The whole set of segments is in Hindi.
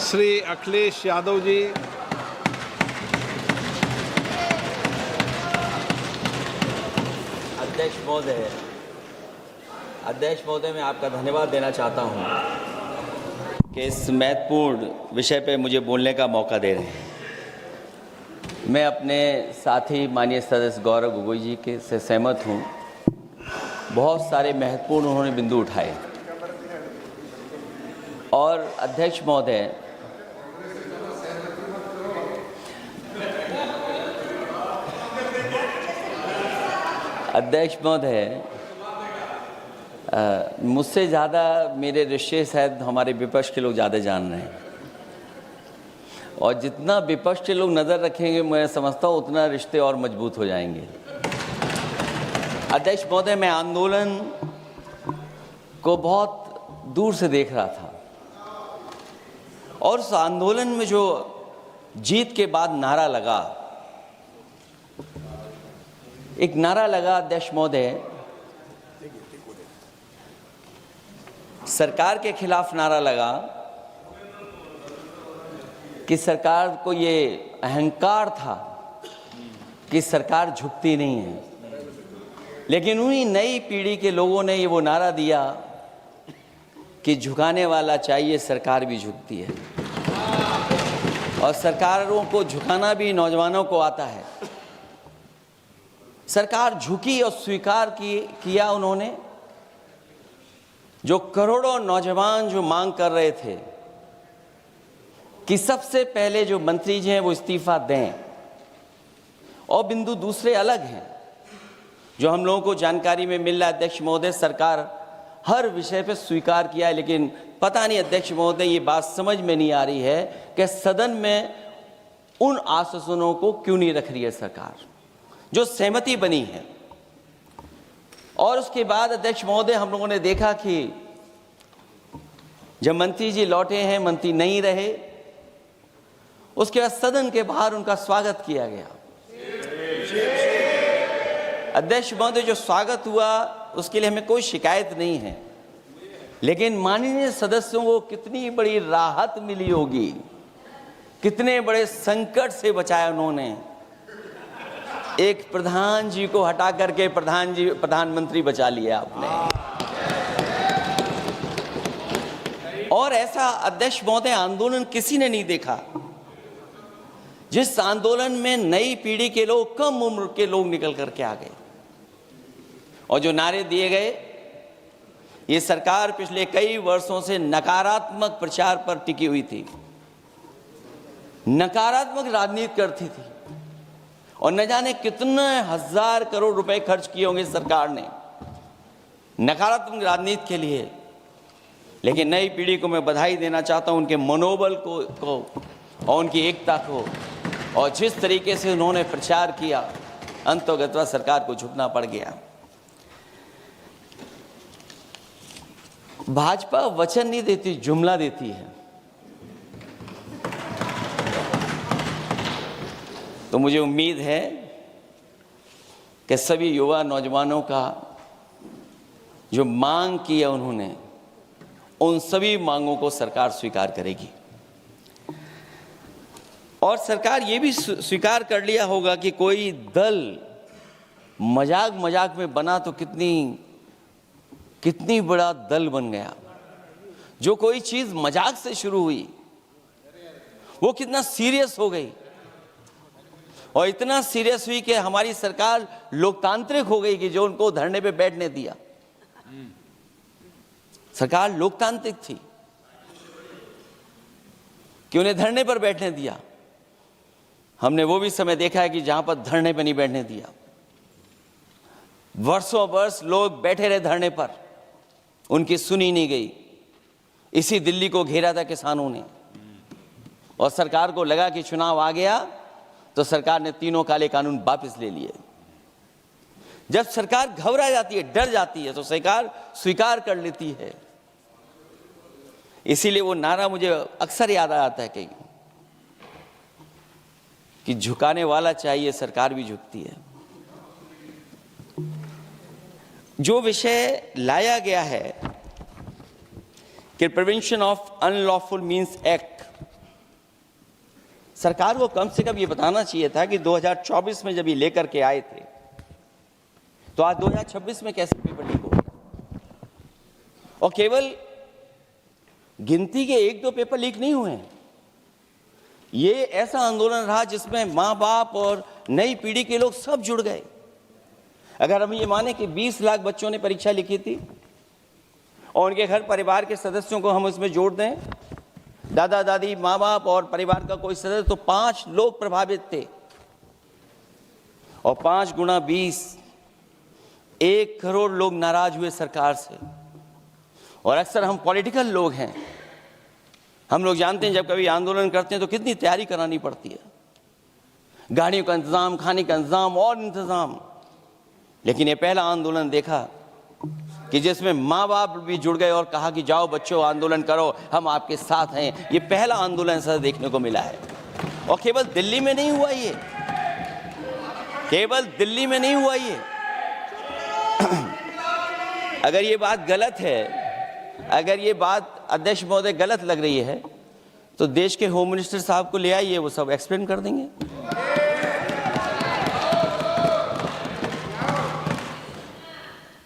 श्री अखिलेश यादव जी। अध्यक्ष महोदय, मैं आपका धन्यवाद देना चाहता हूं कि इस महत्वपूर्ण विषय पे मुझे बोलने का मौका दे रहे हैं। मैं अपने साथी माननीय सदस्य गौरव गोगोई जी के से सहमत हूं। बहुत सारे महत्वपूर्ण उन्होंने बिंदु उठाए और अध्यक्ष महोदय, मुझसे ज़्यादा मेरे रिश्ते शायद हमारे विपक्ष के लोग ज़्यादा जान रहे हैं और जितना विपक्ष के लोग नज़र रखेंगे मैं समझता हूँ उतना रिश्ते और मजबूत हो जाएंगे। अध्यक्ष महोदय, मैं आंदोलन को बहुत दूर से देख रहा था और उस आंदोलन में जो जीत के बाद नारा लगा, एक नारा लगा अध्यक्ष महोदय, सरकार के खिलाफ नारा लगा कि सरकार को ये अहंकार था कि सरकार झुकती नहीं है, लेकिन उन्हीं नई पीढ़ी के लोगों ने ये वो नारा दिया कि झुकाने वाला चाहिए, सरकार भी झुकती है और सरकारों को झुकाना भी नौजवानों को आता है। सरकार झुकी और स्वीकार किया उन्होंने। जो करोड़ों नौजवान जो मांग कर रहे थे कि सबसे पहले जो मंत्री जी हैं वो इस्तीफा दें, और बिंदु दूसरे अलग हैं जो हम लोगों को जानकारी में मिल रहा है। अध्यक्ष महोदय, सरकार हर विषय पे स्वीकार किया है, लेकिन पता नहीं अध्यक्ष महोदय ये बात समझ में नहीं आ रही है कि सदन में उन आश्वासनों को क्यों नहीं रख रही है सरकार, जो सहमति बनी है। और उसके बाद अध्यक्ष महोदय, हम लोगों ने देखा कि जब मंत्री जी लौटे हैं, मंत्री नहीं रहे, उसके बाद सदन के बाहर उनका स्वागत किया गया। अध्यक्ष महोदय, जो स्वागत हुआ उसके लिए हमें कोई शिकायत नहीं है, लेकिन माननीय सदस्यों को कितनी बड़ी राहत मिली होगी, कितने बड़े संकट से बचाया उन्होंने। एक प्रधान जी को हटा करके प्रधानमंत्री बचा लिया आपने। और ऐसा अध्यक्ष महोदय आंदोलन किसी ने नहीं देखा, जिस आंदोलन में नई पीढ़ी के लोग, कम उम्र के लोग निकल करके आ गए और जो नारे दिए गए। ये सरकार पिछले कई वर्षों से नकारात्मक प्रचार पर टिकी हुई थी, नकारात्मक राजनीति करती थी और न जाने कितने हजार करोड़ रुपए खर्च किए होंगे सरकार ने नकारात्मक राजनीति के लिए। लेकिन नई पीढ़ी को मैं बधाई देना चाहता हूं, उनके मनोबल को और उनकी एकता को, और जिस तरीके से उन्होंने प्रचार किया, अंततः सरकार को झुकना पड़ गया। भाजपा वचन नहीं देती, जुमला देती है। तो मुझे उम्मीद है कि सभी युवा नौजवानों का जो मांग की है उन्होंने, उन सभी मांगों को सरकार स्वीकार करेगी। और सरकार ये भी स्वीकार कर लिया होगा कि कोई दल मजाक में बना तो कितनी बड़ा दल बन गया। जो कोई चीज मजाक से शुरू हुई वो कितना सीरियस हो गई, और इतना सीरियस हुई कि हमारी सरकार लोकतांत्रिक हो गई कि जो उनको धरने पे बैठने दिया। सरकार लोकतांत्रिक थी कि उन्हें धरने पर बैठने दिया। हमने वो भी समय देखा है कि जहां पर धरने पर नहीं बैठने दिया, वर्षों वर्ष लोग बैठे रहे धरने पर, उनकी सुनी नहीं गई। इसी दिल्ली को घेरा था किसानों ने, और सरकार को लगा कि चुनाव आ गया तो सरकार ने तीनों काले कानून वापस ले लिए। जब सरकार घबरा जाती है, डर जाती है, तो सरकार स्वीकार कर लेती है। इसीलिए वो नारा मुझे अक्सर याद आता है कि झुकाने वाला चाहिए, सरकार भी झुकती है। जो विषय लाया गया है कि prevention of unlawful means act, सरकार को कम से कम ये बताना चाहिए था कि 2024 में जब ये लेकर के आए थे तो आज 2026 में कैसे पेपर लीक हो गया। और केवल गिनती के 1-2 पेपर लीक नहीं हुए हैं, ये ऐसा आंदोलन रहा जिसमें माँ बाप और नई पीढ़ी के लोग सब जुड़ गए। अगर हम ये माने कि 20 लाख बच्चों ने परीक्षा लिखी थी और उनके घर परिवार के सदस्यों को हम इसमें जोड़ दें, दादा दादी, माँ बाप और परिवार का कोई सदस्य, तो 5 लोग प्रभावित थे। और 5 गुना 20, 1 करोड़ लोग नाराज हुए सरकार से। और अक्सर हम पॉलिटिकल लोग हैं, हम लोग जानते हैं जब कभी आंदोलन करते हैं तो कितनी तैयारी करानी पड़ती है, गाड़ियों का इंतजाम, खाने का इंतजाम और इंतजाम। लेकिन ये पहला आंदोलन देखा कि जिसमें माँ बाप भी जुड़ गए और कहा कि जाओ बच्चों आंदोलन करो, हम आपके साथ हैं। ये पहला आंदोलन ऐसा देखने को मिला है। और केवल दिल्ली में नहीं हुआ ये, केवल दिल्ली में नहीं हुआ ये। अगर ये बात गलत है, अगर ये बात अध्यक्ष महोदय गलत लग रही है तो देश के होम मिनिस्टर साहब को ले आइए, वो सब एक्सप्लेन कर देंगे।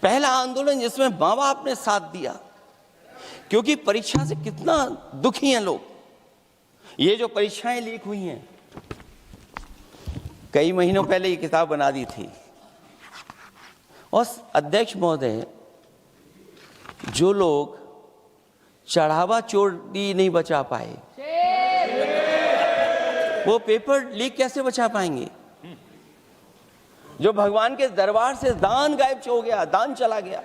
पहला आंदोलन जिसमें माँ बाप ने साथ दिया, क्योंकि परीक्षा से कितना दुखी हैं लोग। ये जो परीक्षाएं लीक हुई हैं, कई महीनों पहले ये किताब बना दी थी। और अध्यक्ष महोदय, जो लोग चढ़ावा चोरी नहीं बचा पाए, वो पेपर लीक कैसे बचा पाएंगे। जो भगवान के दरबार से दान गायब हो गया, दान चला गया,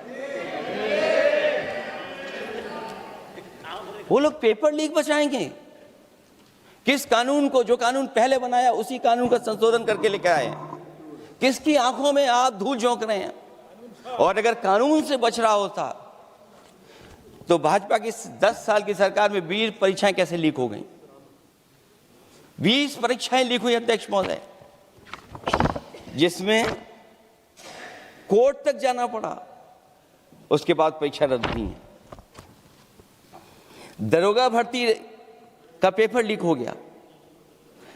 वो लोग पेपर लीक बचाएंगे। किस कानून को, जो कानून पहले बनाया उसी कानून का संशोधन करके लेकर आए। किसकी आंखों में आप धूल झोंक रहे हैं। और अगर कानून से बच रहा होता तो भाजपा की 10 साल की सरकार में 20 परीक्षाएं कैसे लीक हो गई। 20 परीक्षाएं लीक हुई अध्यक्ष महोदय, जिसमें कोर्ट तक जाना पड़ा, उसके बाद परीक्षा रद्द हुई है। दरोगा भर्ती का पेपर लीक हो गया,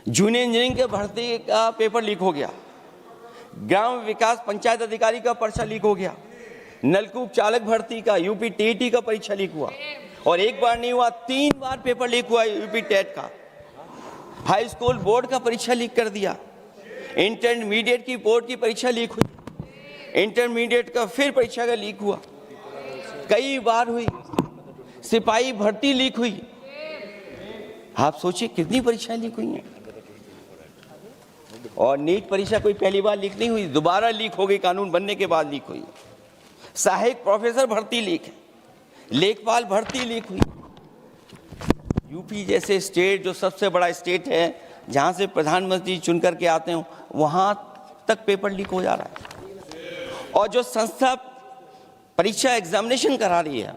जूनियर इंजीनियरिंग के भर्ती का पेपर लीक हो गया, ग्राम विकास पंचायत अधिकारी का पर्चा लीक हो गया, नलकूप चालक भर्ती का, यूपी टीईटी का परीक्षा लीक हुआ। और एक बार नहीं हुआ, 3 बार पेपर लीक हुआ यूपी टेट का। हाई स्कूल बोर्ड का परीक्षा लीक कर दिया, इंटरमीडिएट की बोर्ड की परीक्षा लीक हुई, इंटरमीडिएट का फिर परीक्षा का लीक हुआ, कई बार हुई। सिपाही भर्ती लीक हुई। आप सोचिए कितनी परीक्षाएं लीक हुई हैं। और नीट परीक्षा कोई पहली बार लीक नहीं हुई, दोबारा लीक हो गई, कानून बनने के बाद लीक हुई। सहायक प्रोफेसर भर्ती लीक है, लेखपाल भर्ती लीक हुई। यूपी जैसे स्टेट, जो सबसे बड़ा स्टेट है, जहां से प्रधानमंत्री चुन करके आते हो, वहां तक पेपर लीक हो जा रहा है। और जो संस्था परीक्षा एग्जामिनेशन करा रही है,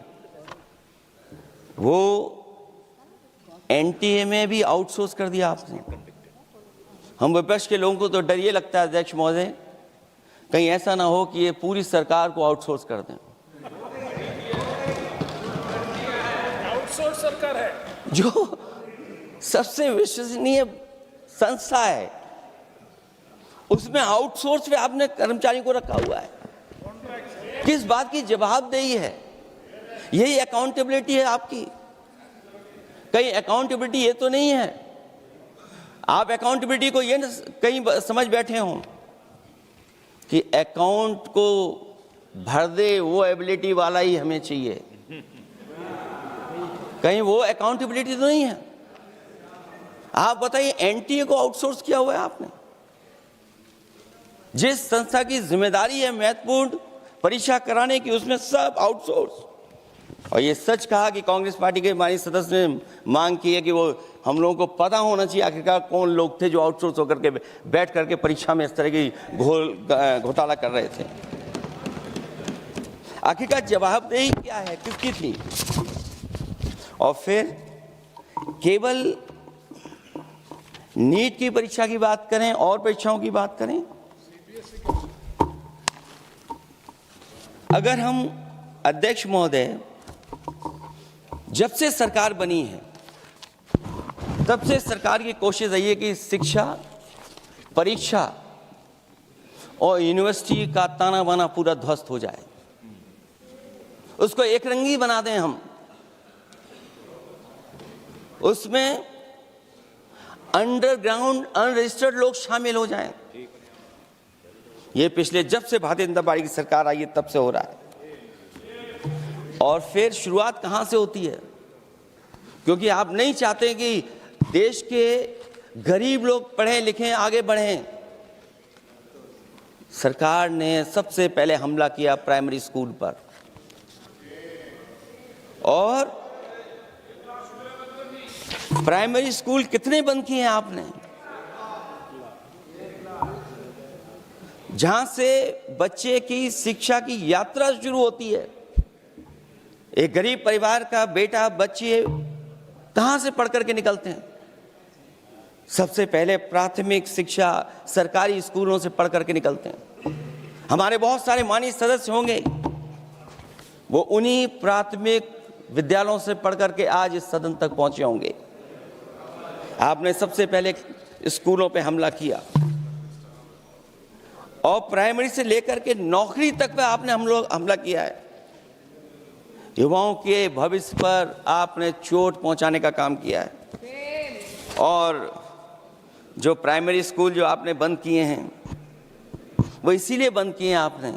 वो एनटीए में भी आउटसोर्स कर दिया आपने। हम विपक्ष के लोगों को तो डर ये लगता है अध्यक्ष महोदय, कहीं ऐसा ना हो कि ये पूरी सरकार को आउटसोर्स कर दें। आउटसोर्स सरकार है, जो सबसे विश्वसनीय संस्था है, उसमें आउटसोर्स पे आपने कर्मचारी को रखा हुआ है। किस बात की जवाबदेही है? यही अकाउंटेबिलिटी है आपकी? कहीं अकाउंटेबिलिटी ये तो नहीं है, आप अकाउंटेबिलिटी को ये कहीं समझ बैठे हों कि अकाउंट को भर दे वो एबिलिटी वाला ही हमें चाहिए। कहीं वो अकाउंटेबिलिटी तो नहीं है। आप बताइए, एनटीए को आउटसोर्स किया हुआ है आपने। जिस संस्था की जिम्मेदारी है महत्वपूर्ण परीक्षा कराने की, उसमें सब आउटसोर्स। और ये सच कहा कि कांग्रेस पार्टी के माननीय सदस्य ने मांग की है कि वो हम लोगों को पता होना चाहिए आखिरकार कौन लोग थे जो आउटसोर्स होकर के बैठ करके परीक्षा में इस तरह की घोटाला कर रहे थे। आखिरकार जवाबदेही क्या है, किसकी थी? और फिर केवल नीट की परीक्षा की बात करें और परीक्षाओं की बात करें, अगर हम अध्यक्ष महोदय, जब से सरकार बनी है तब से सरकार की कोशिश रही है कि शिक्षा, परीक्षा और यूनिवर्सिटी का ताना बाना पूरा ध्वस्त हो जाए, उसको एक रंगी बना दें हम, उसमें अंडरग्राउंड अनरजिस्टर्ड लोग शामिल हो जाएं। ये पिछले जब से भारतीय जनता पार्टी की सरकार आई है तब से हो रहा है। और फिर शुरुआत कहां से होती है? क्योंकि आप नहीं चाहते कि देश के गरीब लोग पढ़ें लिखें आगे बढ़ें। सरकार ने सबसे पहले हमला किया प्राइमरी स्कूल पर, और प्राइमरी स्कूल कितने बंद किए हैं आपने? जहां से बच्चे की शिक्षा की यात्रा शुरू होती है। एक गरीब परिवार का बेटा, बच्चे कहां से पढ़ करके निकलते हैं? सबसे पहले प्राथमिक शिक्षा सरकारी स्कूलों से पढ़ करके निकलते हैं। हमारे बहुत सारे माननीय सदस्य होंगे, वो उन्हीं प्राथमिक विद्यालयों से पढ़ करके आज इस सदन तक पहुंचे होंगे। आपने सबसे पहले स्कूलों पे हमला किया, और प्राइमरी से लेकर के नौकरी तक पे आपने हमला किया है। युवाओं के भविष्य पर आपने चोट पहुंचाने का काम किया है। और जो प्राइमरी स्कूल जो आपने बंद किए हैं, वो इसीलिए बंद किए हैं आपने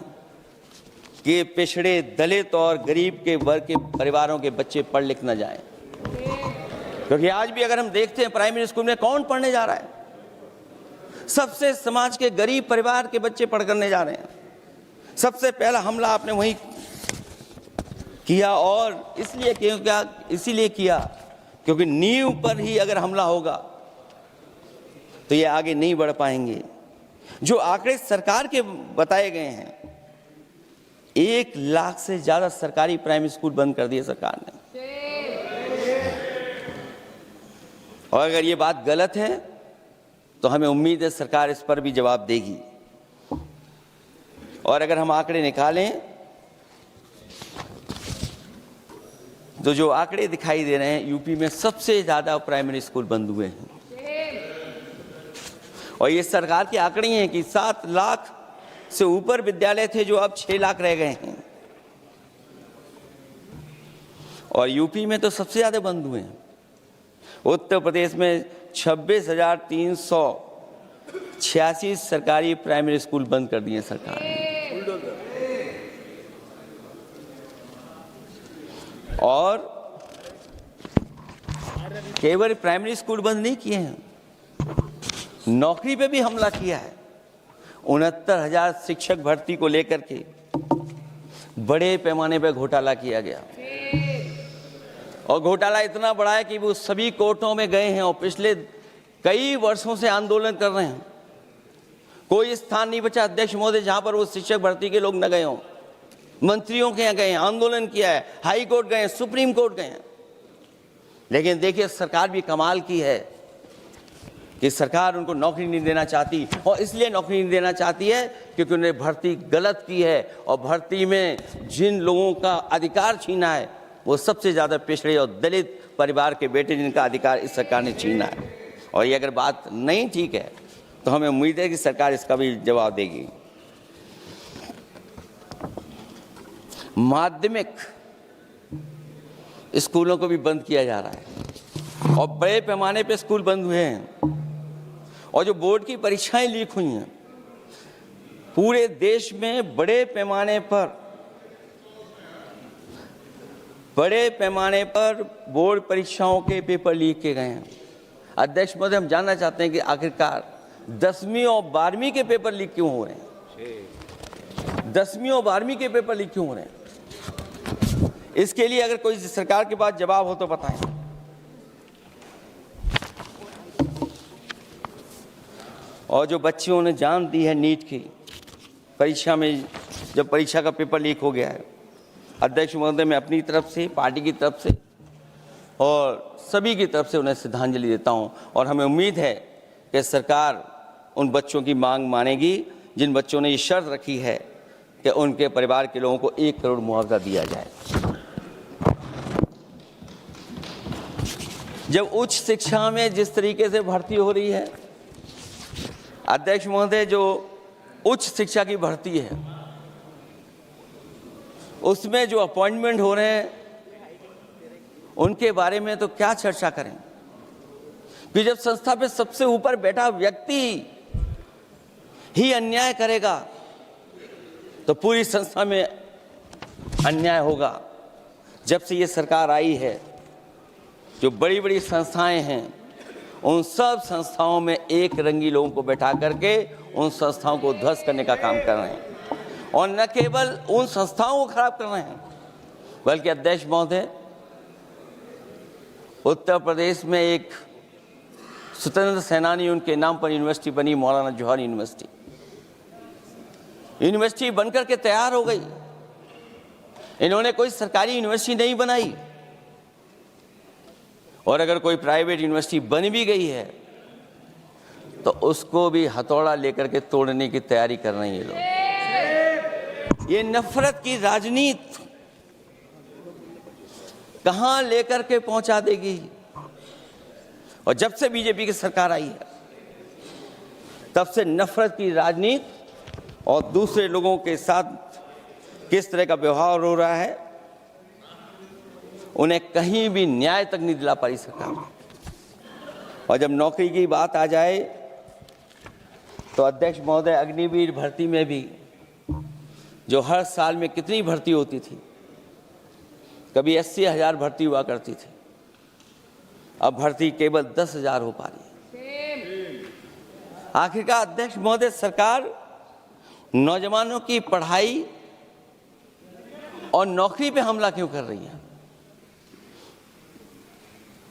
कि पिछड़े, दलित और गरीब के वर्ग के परिवारों के बच्चे पढ़ लिख न जाएं। क्योंकि आज भी अगर हम देखते हैं प्राइमरी स्कूल में कौन पढ़ने जा रहा है? सबसे समाज के गरीब परिवार के बच्चे पढ़ करने जा रहे हैं। सबसे पहला हमला आपने वही किया, और इसीलिए किया क्योंकि नींव पर ही अगर हमला होगा तो ये आगे नहीं बढ़ पाएंगे। जो आंकड़े सरकार के बताए गए हैं, 1 लाख से ज्यादा सरकारी प्राइमरी स्कूल बंद कर दिए सरकार ने। और अगर ये बात गलत है तो हमें उम्मीद है सरकार इस पर भी जवाब देगी। और अगर हम आंकड़े निकालें तो जो आंकड़े दिखाई दे रहे हैं, यूपी में सबसे ज्यादा प्राइमरी स्कूल बंद हुए हैं। और ये सरकार के आंकड़े हैं कि 7 लाख से ऊपर विद्यालय थे जो अब 6 लाख रह गए हैं। और यूपी में तो सबसे ज्यादा बंद हुए हैं। उत्तर प्रदेश में 26,386 सरकारी प्राइमरी स्कूल बंद कर दिए सरकार ने। और केवल प्राइमरी स्कूल बंद नहीं किए हैं, नौकरी पे भी हमला किया है। 69,000 शिक्षक भर्ती को लेकर के बड़े पैमाने पर घोटाला किया गया। और घोटाला इतना बड़ा है कि वो सभी कोर्टों में गए हैं और पिछले कई वर्षों से आंदोलन कर रहे हैं। कोई स्थान नहीं बचा अध्यक्ष महोदय जहां पर वो शिक्षक भर्ती के लोग न गए हों। मंत्रियों के यहाँ गए, आंदोलन किया है, हाई कोर्ट गए, सुप्रीम कोर्ट गए। लेकिन देखिए सरकार भी कमाल की है कि सरकार उनको नौकरी नहीं देना चाहती। और इसलिए नौकरी नहीं देना चाहती है क्योंकि उन्होंने भर्ती गलत की है, और भर्ती में जिन लोगों का अधिकार छीना है वो सबसे ज़्यादा पिछड़े और दलित परिवार के बेटे, जिनका अधिकार इस सरकार ने छीना है। और ये अगर बात नहीं ठीक है तो हमें उम्मीद है कि सरकार इसका भी जवाब देगी। माध्यमिक स्कूलों को भी बंद किया जा रहा है, और बड़े पैमाने पे स्कूल बंद हुए हैं। और जो बोर्ड की परीक्षाएं लीक हुई हैं, पूरे देश में बड़े पैमाने पर बोर्ड परीक्षाओं के पेपर लीक किए गए हैं। अध्यक्ष महोदय, हम जानना चाहते हैं कि आखिरकार 10वीं और 12वीं के पेपर लीक क्यों हो रहे हैं? 10वीं और 12वीं के पेपर लीक क्यों हो रहे हैं? इसके लिए अगर कोई सरकार के पास जवाब हो तो बताएं। और जो बच्चियों ने जान दी है नीट की परीक्षा में, जब परीक्षा का पेपर लीक हो गया है, अध्यक्ष महोदय, मैं अपनी तरफ से, पार्टी की तरफ से और सभी की तरफ से उन्हें श्रद्धांजलि देता हूं। और हमें उम्मीद है कि सरकार उन बच्चों की मांग मानेगी जिन बच्चों ने ये शर्त रखी है कि उनके परिवार के लोगों को 1 करोड़ मुआवजा दिया जाए। जब उच्च शिक्षा में जिस तरीके से भर्ती हो रही है, अध्यक्ष महोदय, जो उच्च शिक्षा की भर्ती है उसमें जो अपॉइंटमेंट हो रहे हैं उनके बारे में तो क्या चर्चा करें कि जब संस्था पे सबसे ऊपर बैठा व्यक्ति ही अन्याय करेगा तो पूरी संस्था में अन्याय होगा। जब से ये सरकार आई है, जो बड़ी बड़ी संस्थाएं हैं उन सब संस्थाओं में एक रंगी लोगों को बैठा करके उन संस्थाओं को ध्वस्त करने का काम कर रहे हैं, और न केवल उन संस्थाओं को खराब कर रहे हैं बल्कि अध्यक्ष महोदय, उत्तर प्रदेश में एक स्वतंत्र सेनानी, उनके नाम पर यूनिवर्सिटी बनी, मौलाना जौहर यूनिवर्सिटी। यूनिवर्सिटी बनकर के तैयार हो गई। इन्होंने कोई सरकारी यूनिवर्सिटी नहीं बनाई, और अगर कोई प्राइवेट यूनिवर्सिटी बन भी गई है तो उसको भी हथौड़ा लेकर के तोड़ने की तैयारी कर रहे हैं ये लोग। ये नफरत की राजनीति कहां लेकर के पहुंचा देगी। और जब से बीजेपी की सरकार आई है तब से नफरत की राजनीति और दूसरे लोगों के साथ किस तरह का व्यवहार हो रहा है, उन्हें कहीं भी न्याय तक नहीं दिला पाई सरकार। और जब नौकरी की बात आ जाए तो अध्यक्ष महोदय, अग्निवीर भर्ती में भी जो हर साल में कितनी भर्ती होती थी, कभी 80,000 भर्ती हुआ करती थी, अब भर्ती केवल 10,000 हो पा रही है। आखिरकार अध्यक्ष महोदय, सरकार नौजवानों की पढ़ाई और नौकरी पे हमला क्यों कर रही है,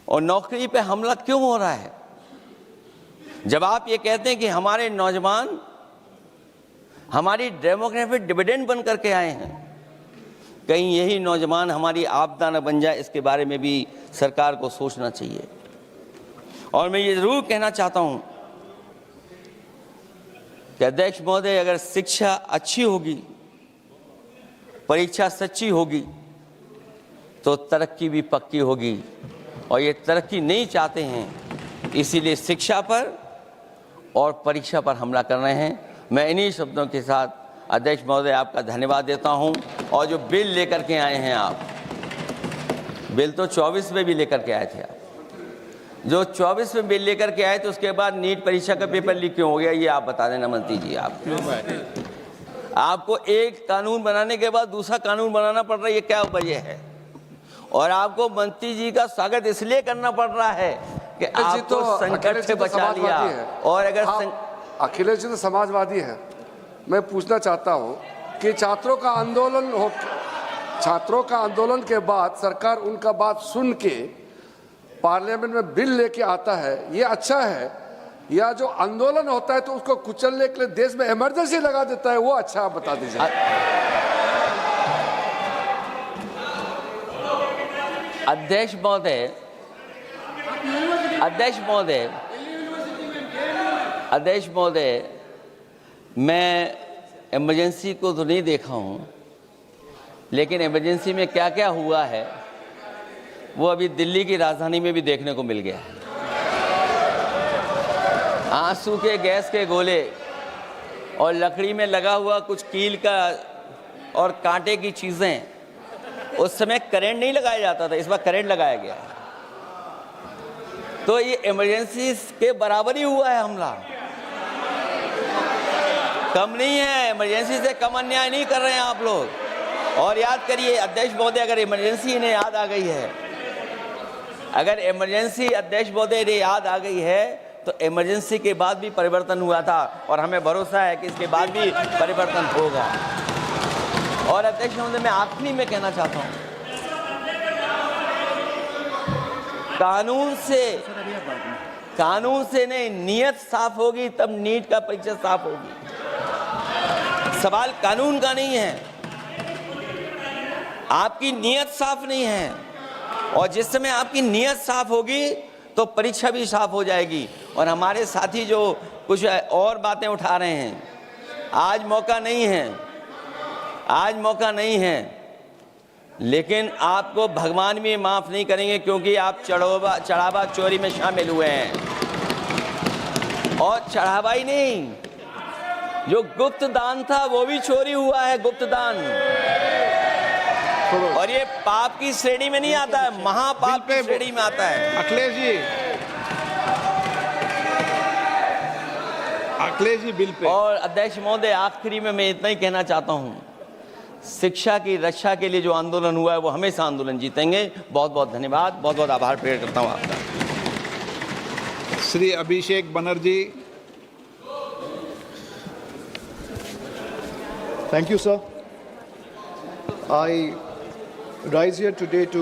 और नौकरी पे हमला क्यों हो रहा है? जब आप ये कहते हैं कि हमारे नौजवान हमारी डेमोग्राफिक डिविडेंड बन करके आए हैं, कहीं यही नौजवान हमारी आपदा न बन जाए, इसके बारे में भी सरकार को सोचना चाहिए। और मैं ये जरूर कहना चाहता हूं कि अध्यक्ष महोदय, अगर शिक्षा अच्छी होगी, परीक्षा सच्ची होगी, तो तरक्की भी पक्की होगी। और ये तरक्की नहीं चाहते हैं, इसीलिए शिक्षा पर और परीक्षा पर हमला कर रहे हैं। मैं इन्हीं शब्दों के साथ अध्यक्ष महोदय आपका धन्यवाद देता हूं। और जो बिल लेकर के आए हैं आप, बिल तो 24 में भी लेकर के आए थे आप, जो 24 में बिल लेकर के आए थे, उसके बाद नीट परीक्षा का पेपर लीक क्यों हो गया, ये आप बता देना मंत्री जी। आपको एक कानून बनाने के बाद दूसरा कानून बनाना पड़ रहा है, ये क्या वजह है? और आपको मंत्री जी का स्वागत इसलिए करना पड़ रहा है कि आपको संकट से बचा लिया। और अगर अखिलेश जी तो समाजवादी है। मैं पूछना चाहता हूं कि छात्रों का आंदोलन के बाद सरकार उनका बात सुन के पार्लियामेंट में बिल लेके आता है, ये अच्छा है, या जो आंदोलन होता है तो उसको कुचलने के लिए देश में इमरजेंसी लगा देता है, वो अच्छा? आप बता दीजिए। अध्यक्ष महोदय, मैं इमरजेंसी को तो नहीं देखा हूँ, लेकिन इमरजेंसी में क्या क्या हुआ है वो अभी दिल्ली की राजधानी में भी देखने को मिल गया है। आंसू के गैस के गोले और लकड़ी में लगा हुआ कुछ कील का और कांटे की चीज़ें, उस समय करंट नहीं लगाया जाता था, इस बार करंट लगाया गया है। तो ये इमरजेंसी के बराबर ही हुआ है हमला, कम नहीं है। इमरजेंसी से कम अन्याय नहीं कर रहे हैं आप लोग। और याद करिए अध्यक्ष महोदय, अगर इमरजेंसी इन्हें याद आ गई है, अगर इमरजेंसी अध्यक्ष महोदय इन्हें याद आ गई है, तो इमरजेंसी के बाद भी परिवर्तन हुआ था, और हमें भरोसा है कि इसके बाद भी परिवर्तन होगा। और अध्यक्ष महोदय, मैं आखिरी में कहना चाहता हूं, कानून से नहीं, नियत साफ होगी तब नीट का परीक्षा साफ होगी। सवाल कानून का नहीं है, आपकी नियत साफ नहीं है। और जिस समय आपकी नियत साफ होगी तो परीक्षा भी साफ हो जाएगी। और हमारे साथी जो कुछ और बातें उठा रहे हैं, आज मौका नहीं है लेकिन आपको भगवान भी माफ नहीं करेंगे, क्योंकि आप चढ़ावा चोरी में शामिल हुए हैं। और चढ़ावा ही नहीं, जो गुप्त दान था वो भी चोरी हुआ है, गुप्त दान। और ये पाप की श्रेणी में नहीं आता है, महापाप की श्रेणी में आता है। Akhilesh ji bill pay. और अध्यक्ष महोदय, आखिरी में मैं इतना ही कहना चाहता हूं, शिक्षा की रक्षा के लिए जो आंदोलन हुआ है वो हमेशा आंदोलन जीतेंगे। बहुत बहुत धन्यवाद, बहुत बहुत आभार प्रकट करता हूं आपका। Shri Abhishek Banerjee. Thank you, sir. I rise here today to